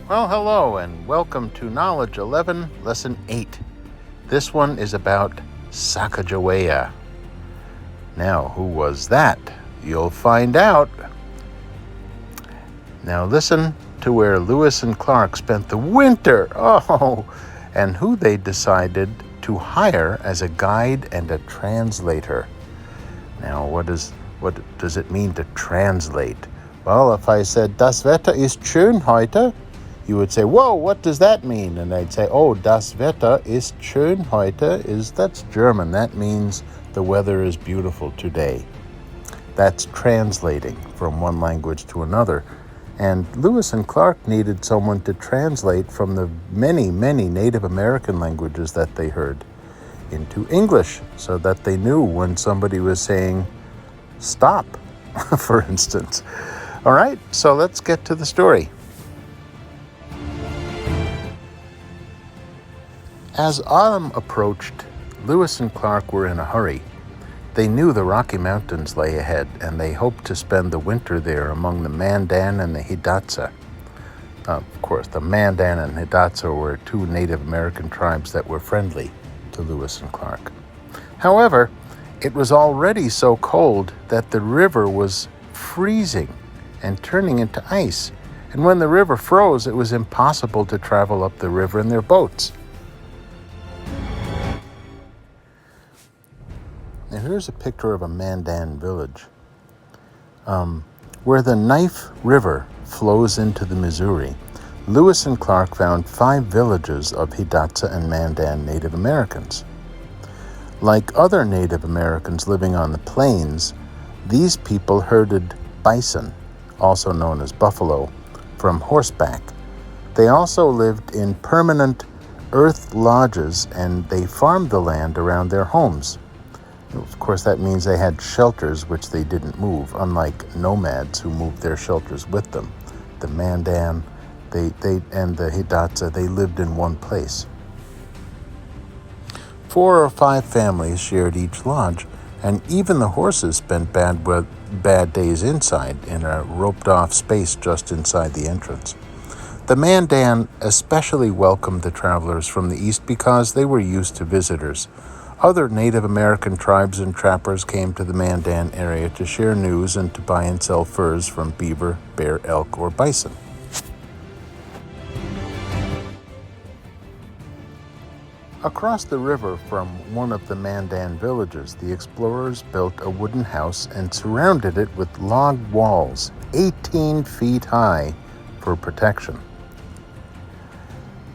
Well, hello and welcome to Knowledge 11, Lesson 8. This one is about Sacagawea. Now, who was that? You'll find out. Now listen to where Lewis and Clark spent the winter. And who they decided to hire as a guide and a translator. Now, what does it mean to translate? Well, if I said, Das Wetter ist schön heute, you would say, whoa, what does that mean? And I'd say, das Wetter ist schön heute, that's German. That means the weather is beautiful today. That's translating from one language to another. And Lewis and Clark needed someone to translate from the many, many Native American languages that they heard into English so that they knew when somebody was saying, stop, for instance. All right, so let's get to the story. As autumn approached, Lewis and Clark were in a hurry. They knew the Rocky Mountains lay ahead, and they hoped to spend the winter there among the Mandan and the Hidatsa. Of course, the Mandan and Hidatsa were two Native American tribes that were friendly to Lewis and Clark. However, it was already so cold that the river was freezing and turning into ice. And when the river froze, it was impossible to travel up the river in their boats. Now here's a picture of a Mandan village where the Knife River flows into the Missouri. Lewis and Clark found 5 villages of Hidatsa and Mandan Native Americans. Like other Native Americans living on the plains, these people herded bison, also known as buffalo, from horseback. They also lived in permanent earth lodges, and they farmed the land around their homes. Of course, that means they had shelters which they didn't move, unlike nomads who moved their shelters with them. The Mandan and the Hidatsa, they lived in one place. 4 or 5 families shared each lodge, and even the horses spent bad days inside in a roped-off space just inside the entrance. The Mandan especially welcomed the travelers from the east because they were used to visitors. Other Native American tribes and trappers came to the Mandan area to share news and to buy and sell furs from beaver, bear, elk, or bison. Across the river from one of the Mandan villages, the explorers built a wooden house and surrounded it with log walls, 18 feet high, for protection.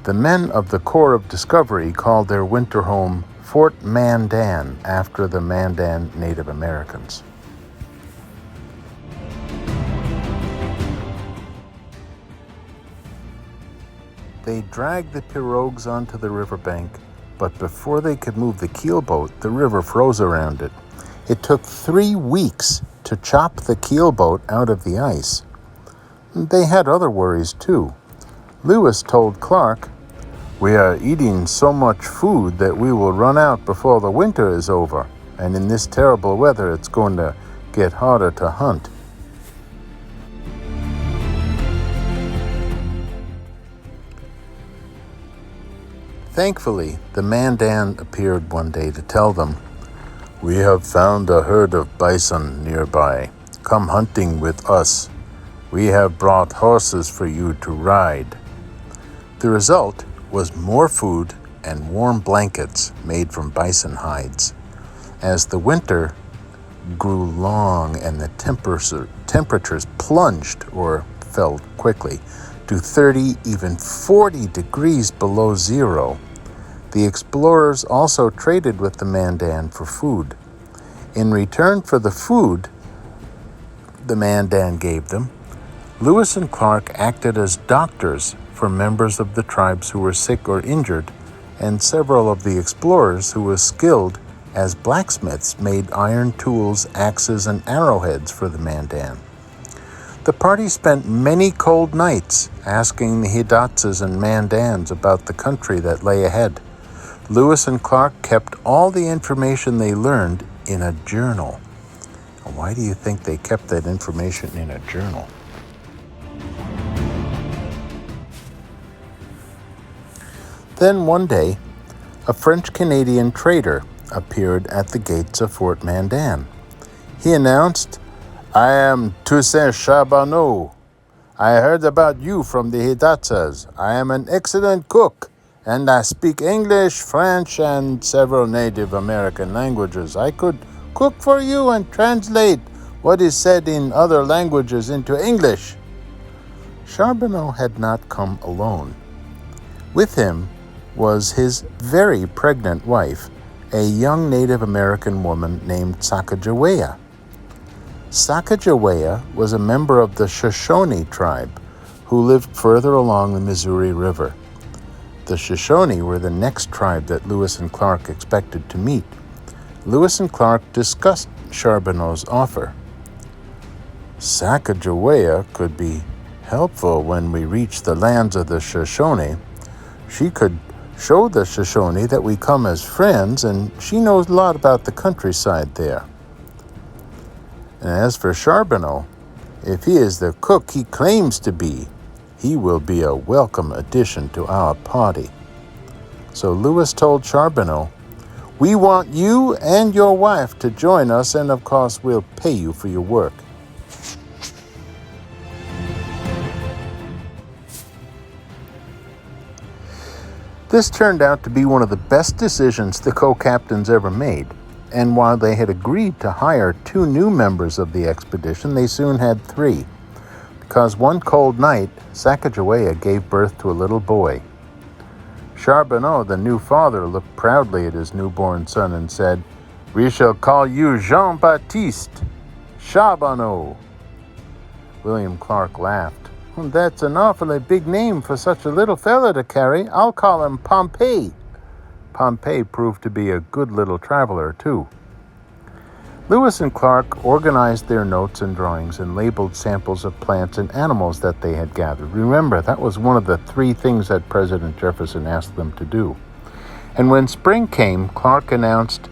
The men of the Corps of Discovery called their winter home Fort Mandan after the Mandan Native Americans. They dragged the pirogues onto the riverbank, but before they could move the keelboat, the river froze around it. It took 3 weeks to chop the keelboat out of the ice. They had other worries too. Lewis told Clark, "We are eating so much food that we will run out before the winter is over, and in this terrible weather it's going to get harder to hunt." Thankfully, the Mandan appeared one day to tell them, "We have found a herd of bison nearby. Come hunting with us. We have brought horses for you to ride." The result was more food and warm blankets made from bison hides. As the winter grew long and the temperatures plunged or fell quickly to 30, even 40 degrees below zero, the explorers also traded with the Mandan for food. In return for the food the Mandan gave them, Lewis and Clark acted as doctors for members of the tribes who were sick or injured, and several of the explorers who were skilled as blacksmiths made iron tools, axes, and arrowheads for the Mandan. The party spent many cold nights asking the Hidatsas and Mandans about the country that lay ahead. Lewis and Clark kept all the information they learned in a journal. Why do you think they kept that information in a journal? Then one day, a French-Canadian trader appeared at the gates of Fort Mandan. He announced, "I am Toussaint Charbonneau. I heard about you from the Hidatsas. I am an excellent cook, and I speak English, French, and several Native American languages. I could cook for you and translate what is said in other languages into English." Charbonneau had not come alone. With him was his very pregnant wife, a young Native American woman named Sacagawea. Sacagawea was a member of the Shoshone tribe who lived further along the Missouri River. The Shoshone were the next tribe that Lewis and Clark expected to meet. Lewis and Clark discussed Charbonneau's offer. "Sacagawea could be helpful when we reach the lands of the Shoshone. She could show the Shoshone that we come as friends, and she knows a lot about the countryside there. And as for Charbonneau, if he is the cook he claims to be, he will be a welcome addition to our party." So Lewis told Charbonneau, "We want you and your wife to join us, and of course we'll pay you for your work." This turned out to be one of the best decisions the co-captains ever made, and while they had agreed to hire 2 new members of the expedition, they soon had 3, because one cold night, Sacagawea gave birth to a little boy. Charbonneau, the new father, looked proudly at his newborn son and said, "We shall call you Jean-Baptiste Charbonneau." William Clark laughed. "That's an awfully big name for such a little fella to carry. I'll call him Pompey." Pompey proved to be a good little traveler, too. Lewis and Clark organized their notes and drawings and labeled samples of plants and animals that they had gathered. Remember, that was one of the 3 things that President Jefferson asked them to do. And when spring came, Clark announced,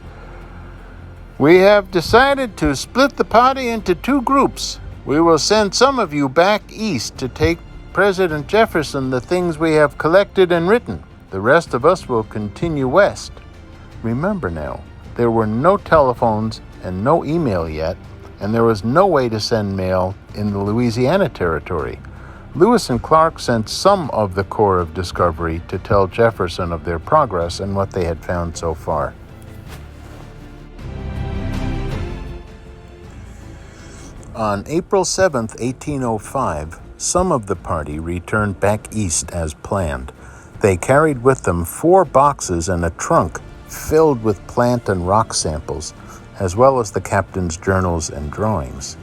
"We have decided to split the party into 2 groups. We will send some of you back east to take President Jefferson the things we have collected and written. The rest of us will continue west." Remember now, there were no telephones and no email yet, and there was no way to send mail in the Louisiana Territory. Lewis and Clark sent some of the Corps of Discovery to tell Jefferson of their progress and what they had found so far. On April 7, 1805, some of the party returned back east as planned. They carried with them 4 boxes and a trunk filled with plant and rock samples, as well as the captain's journals and drawings.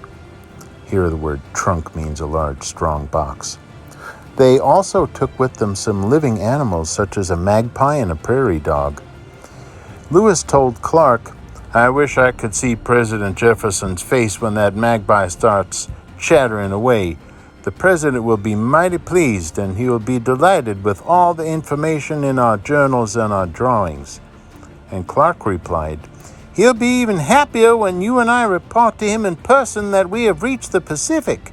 Here the word trunk means a large, strong box. They also took with them some living animals such as a magpie and a prairie dog. Lewis told Clark, "I wish I could see President Jefferson's face when that magpie starts chattering away. The president will be mighty pleased, and he will be delighted with all the information in our journals and our drawings." And Clark replied, "He'll be even happier when you and I report to him in person that we have reached the Pacific."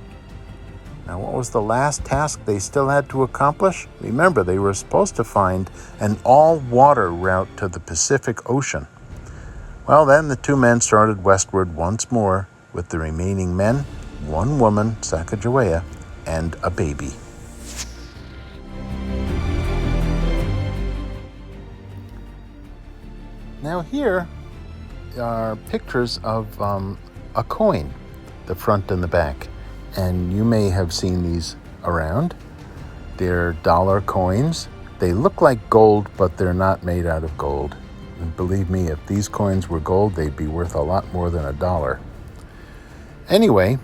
Now, what was the last task they still had to accomplish? Remember, they were supposed to find an all-water route to the Pacific Ocean. Well, then the 2 men started westward once more with the remaining men, 1 woman, Sacagawea, and a baby. Now here are pictures of a coin, the front and the back. And you may have seen these around. They're dollar coins. They look like gold, but they're not made out of gold. And believe me, if these coins were gold, they'd be worth a lot more than $1. Anyway,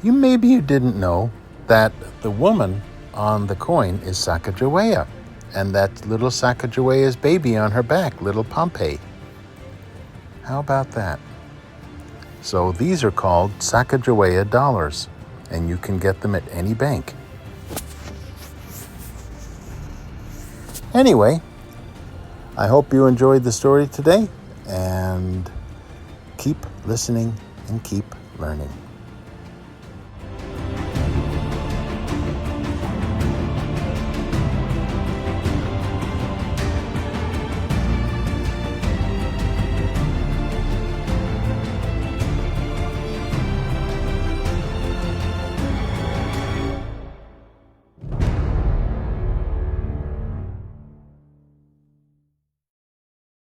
maybe you didn't know that the woman on the coin is Sacagawea, and that's little Sacagawea's baby on her back, little Pompey. How about that? So these are called Sacagawea dollars, and you can get them at any bank. Anyway, I hope you enjoyed the story today, and keep listening and keep learning.